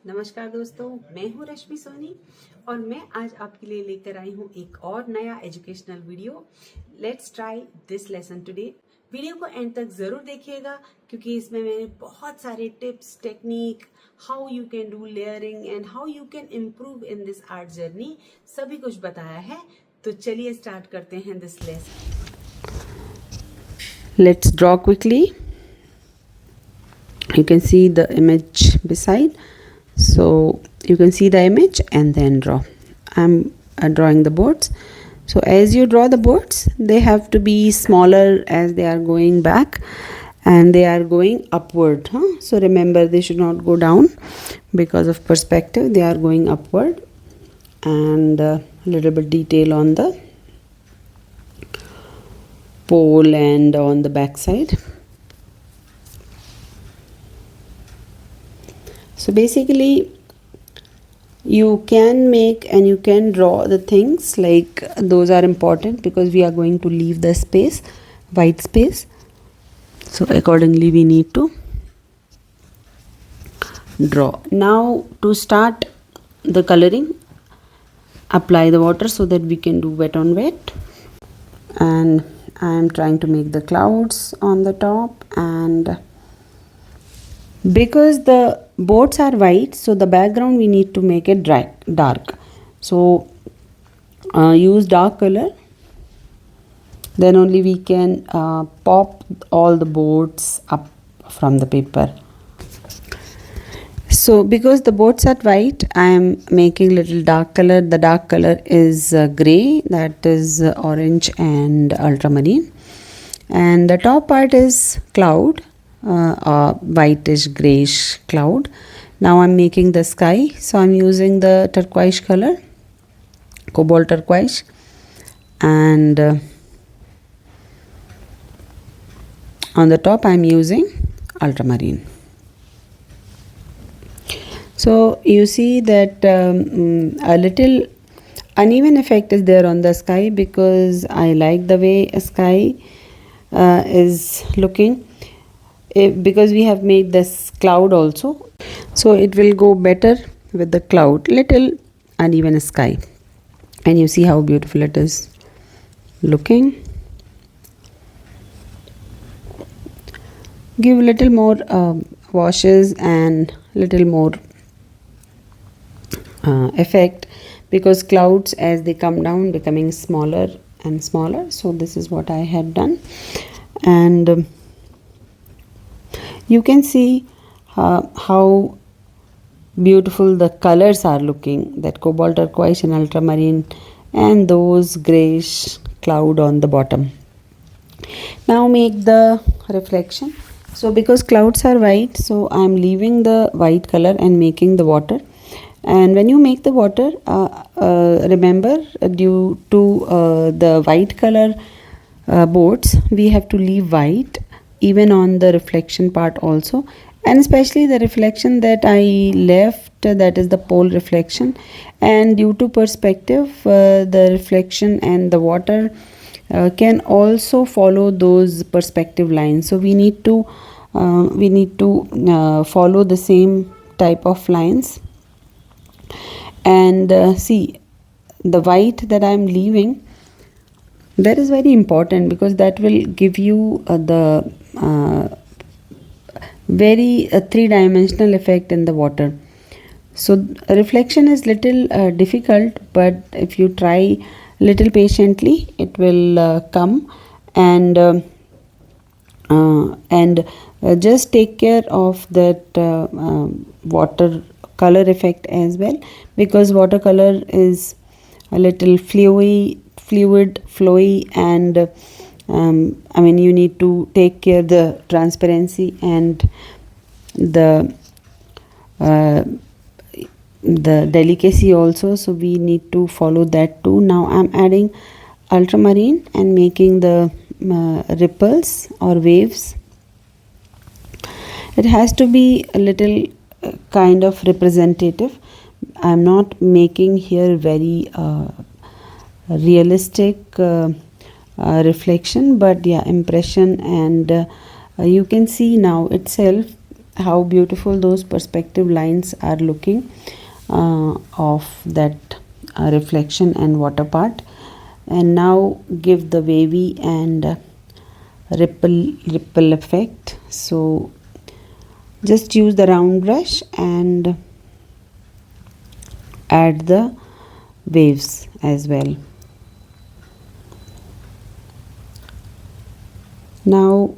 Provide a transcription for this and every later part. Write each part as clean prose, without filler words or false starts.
नमस्कार दोस्तों, मैं हूँ रश्मि सोनी और मैं आज आपके लिए लेकर आई हूँ एक और नया educational video. Let's try this lesson today. Video को एंड तक ज़रूर देखिएगा क्योंकि इसमें मैंने बहुत सारे tips, technique, how you can do layering and how you can improve in this art journey सभी कुछ बताया है। तो चलिए स्टार्ट करते हैं this lesson. Let's draw quickly. You can see the image beside, so you can see the image and then draw. I'm drawing the boards. So as you draw the boards, they have to be smaller as they are going back and they are going upward, so remember they should not go down because of perspective. They are going upward, and a little bit detail on the pole and on the back side. So basically you can make and you can draw the things like those are important because we are going to leave the space, white space. So accordingly we need to draw. Now to start the coloring, apply the water so that we can do wet on wet. And I am trying to make the clouds on the top, and because the boards are white, so the background we need to make it dark. So use dark color, then only we can pop all the boards up from the paper. So because the boards are white, I am making little dark color. The dark color is gray, that is orange and ultramarine, and the top part is cloud, whitish grayish cloud. Now I'm making the sky, so I'm using the turquoise color, cobalt turquoise, and on the top I'm using ultramarine. So you see that a little uneven effect is there on the sky because I like the way a sky is looking. Because we have made this cloud also, so it will go better with the cloud, little uneven sky, and you see how beautiful it is looking. Give little more washes and little more effect because clouds as they come down becoming smaller and smaller. So this is what I had done, and you can see how beautiful the colors are looking, that cobalt turquoise and ultramarine and those grayish cloud on the bottom. Now make the reflection. So because clouds are white, so I am leaving the white color and making the water. And when you make the water, remember due to the white color boards, we have to leave white even on the reflection part also, and especially the reflection that I left, that is the pole reflection, and due to perspective the reflection and the water can also follow those perspective lines. So we need to follow the same type of lines, and see the white that I am leaving, that is very important because that will give you the very three-dimensional effect in the water. So reflection is little difficult, but if you try little patiently, it will come. And just take care of that water color effect as well, because watercolor is a little fluid, flowy, and I mean you need to take care the transparency and the delicacy also, so we need to follow that too. Now I'm adding ultramarine and making the ripples or waves. It has to be a little kind of representative. I'm not making here very realistic reflection, but yeah, impression. And you can see now itself how beautiful those perspective lines are looking of that reflection and water part. And now give the wavy and ripple effect. So just use the round brush and add the waves as well. Now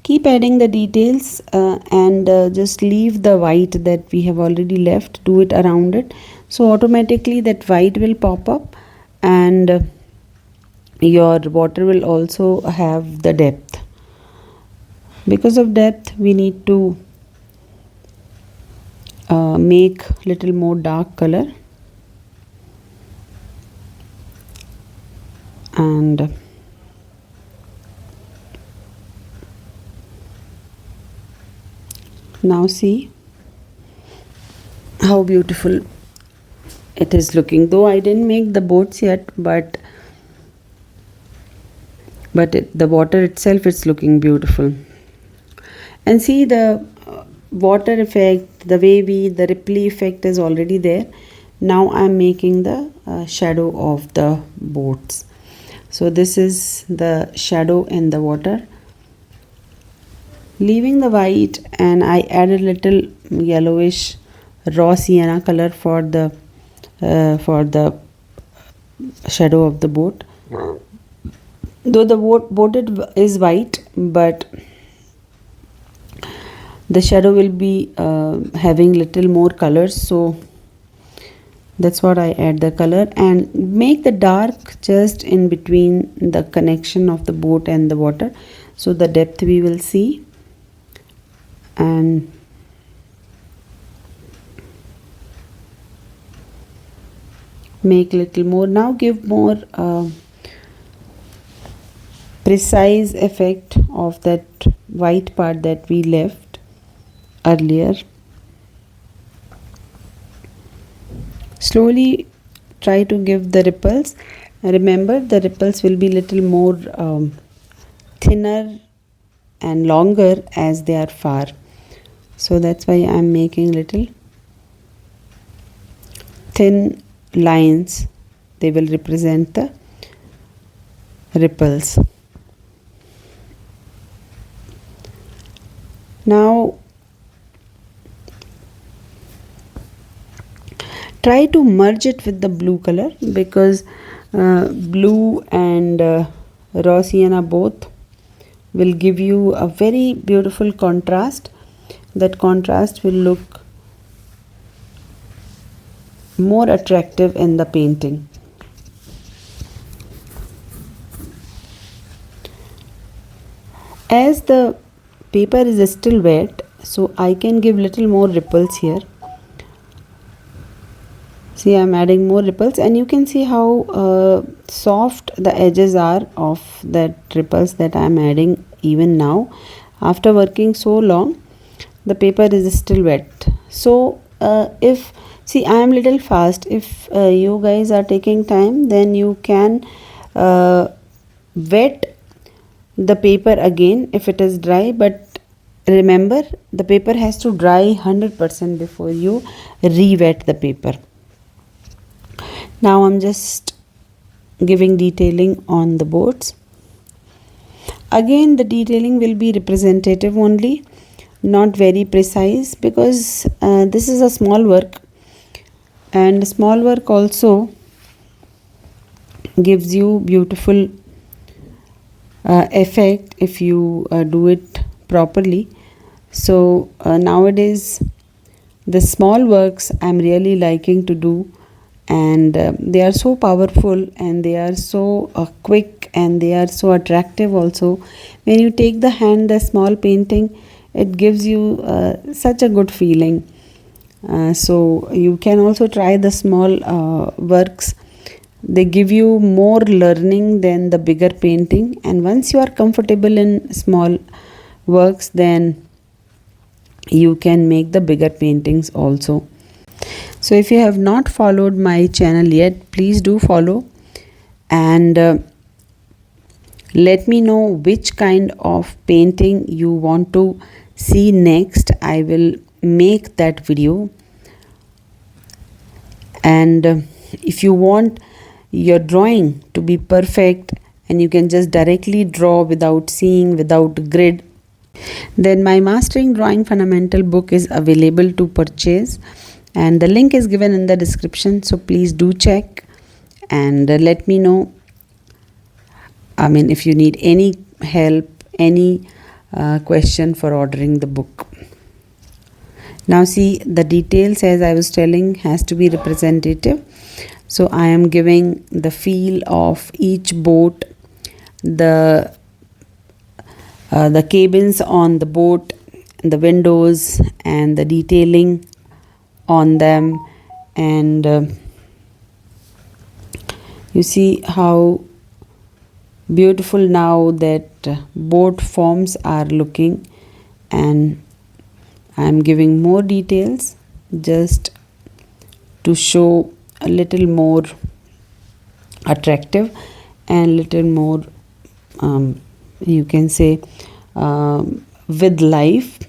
keep adding the details and just leave the white that we have already left, do it around it, so automatically that white will pop up, and your water will also have the depth. Because of depth we need to make little more dark color, and now see how beautiful it is looking. Though I didn't make the boats yet, but the water itself is looking beautiful. And see the water effect, the wavy, the ripply effect is already there. Now I'm making the shadow of the boats. So this is the shadow in the water, leaving the white, and I added little yellowish raw sienna color for the shadow of the boat. Though the boat is white, but the shadow will be having little more colors, so that's what I add the color, and make the dark just in between the connection of the boat and the water, so the depth we will see. And make little more. Now give more precise effect of that white part that we left earlier. Slowly try to give the ripples. Remember, the ripples will be little more thinner and longer as they are far. So that's why I'm making little thin lines. They will represent the ripples. Now try to merge it with the blue color, because blue and raw sienna both will give you a very beautiful contrast. That contrast will look more attractive in the painting. As the paper is still wet, so I can give little more ripples here. See, I'm adding more ripples, and you can see how soft the edges are of that ripples that I'm adding even now. After working so long, the paper is still wet. So if see, I am little fast. If you guys are taking time, then you can wet the paper again if it is dry, but remember, the paper has to dry 100% before you re-wet the paper. Now I'm just giving detailing on the boards. Again, the detailing will be representative only, not very precise, because this is a small work, and small work also gives you beautiful effect if you do it properly. So nowadays the small works I'm really liking to do, and they are so powerful, and they are so quick, and they are so attractive also. When you take the hand the small painting, it gives you such a good feeling. So you can also try the small works. They give you more learning than the bigger painting, and once you are comfortable in small works, then you can make the bigger paintings also. So if you have not followed my channel yet, please do follow, and let me know which kind of painting you want to see next, I will make that video. And if you want your drawing to be perfect and you can just directly draw without seeing, without grid, then my Mastering Drawing Fundamental book is available to purchase, and the link is given in the description, so please do check and let me know. If you need any help, any question for ordering the book. Now see, the details, as I was telling, has to be representative. So I am giving the feel of each boat, the cabins on the boat, the windows and the detailing on them. And you see how beautiful now that boat forms are looking, and I am giving more details just to show a little more attractive and little more you can say with life,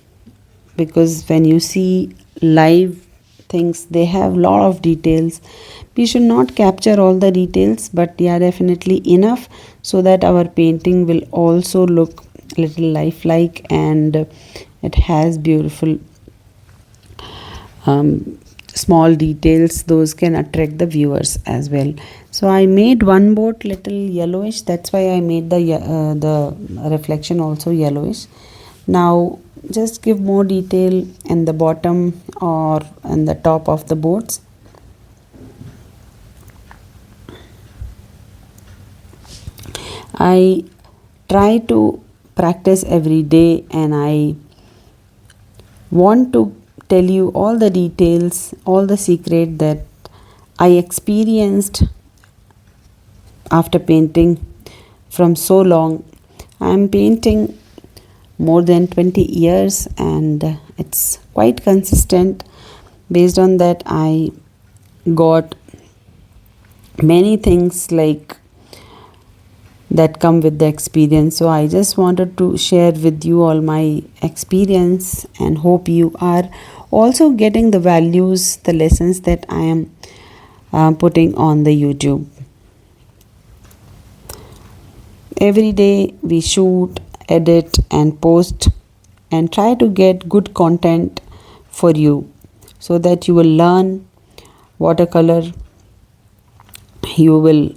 because when you see live things, they have lot of details. We should not capture all the details, but yeah, definitely enough so that our painting will also look a little lifelike, and it has beautiful small details. Those can attract the viewers as well. So I made one boat little yellowish, that's why I made the reflection also yellowish. Now just give more detail in the bottom or in the top of the boats. I try to practice every day, and I want to tell you all the details, all the secret that I experienced after painting from so long. I am painting more than 20 years and it's quite consistent. Based on that, I got many things like that come with the experience. So I just wanted to share with you all my experience, and hope you are also getting the values, the lessons that I am putting on the YouTube. Every day we shoot, edit and post and try to get good content for you, so that you will learn watercolor, you will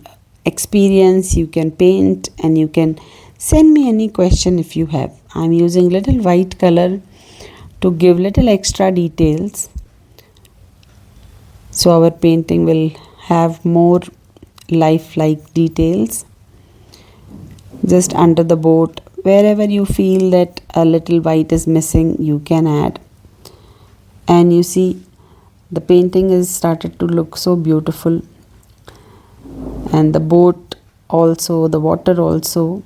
experience, you can paint, and you can send me any question if you have. I'm using little white color to give little extra details, so our painting will have more lifelike details. Just under the boat, wherever you feel that a little white is missing, you can add. And you see, the painting is started to look so beautiful, and the boat also, the water also,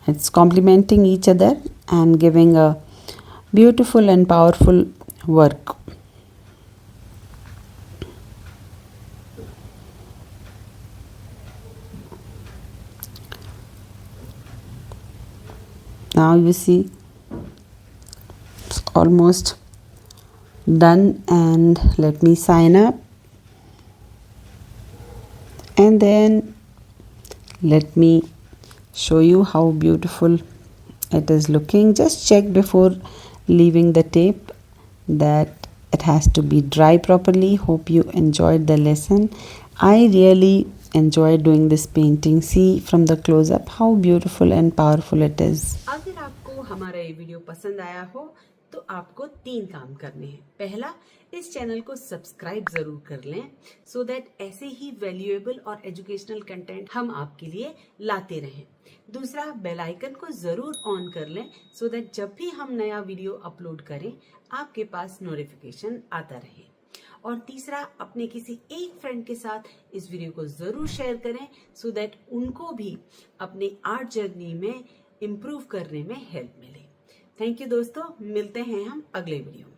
it's complementing each other and giving a beautiful and powerful work. Now you see, it's almost done, and let me sign up, and then let me show you how beautiful it is looking. Just check before leaving the tape that it has to be dry properly. Hope you enjoyed the lesson. I really enjoyed doing this painting. See from the close up how beautiful and powerful it is. अगर आपको हमारा ये video पसंद आया हो तो आपको 3 काम करने हैं। पहला, इस चैनल को सब्सक्राइब जरूर कर लें, सो दैट ऐसे ही वैल्यूएबल और एजुकेशनल कंटेंट हम आपके लिए लाते रहें। दूसरा, बेल आइकन को जरूर ऑन कर लें, सो दैट जब भी हम नया वीडियो अपलोड करें आपके पास नोटिफिकेशन आता रहे। और तीसरा, अपने किसी एक फ्रेंड के साथ इस वीडियो को जरूर शेयर करें, सो दैट उनको भी अपने आर्ट जर्नी में इम्प्रूव करने में हेल्प मिले। थैंक यू दोस्तों, मिलते हैं हम अगले वीडियो में।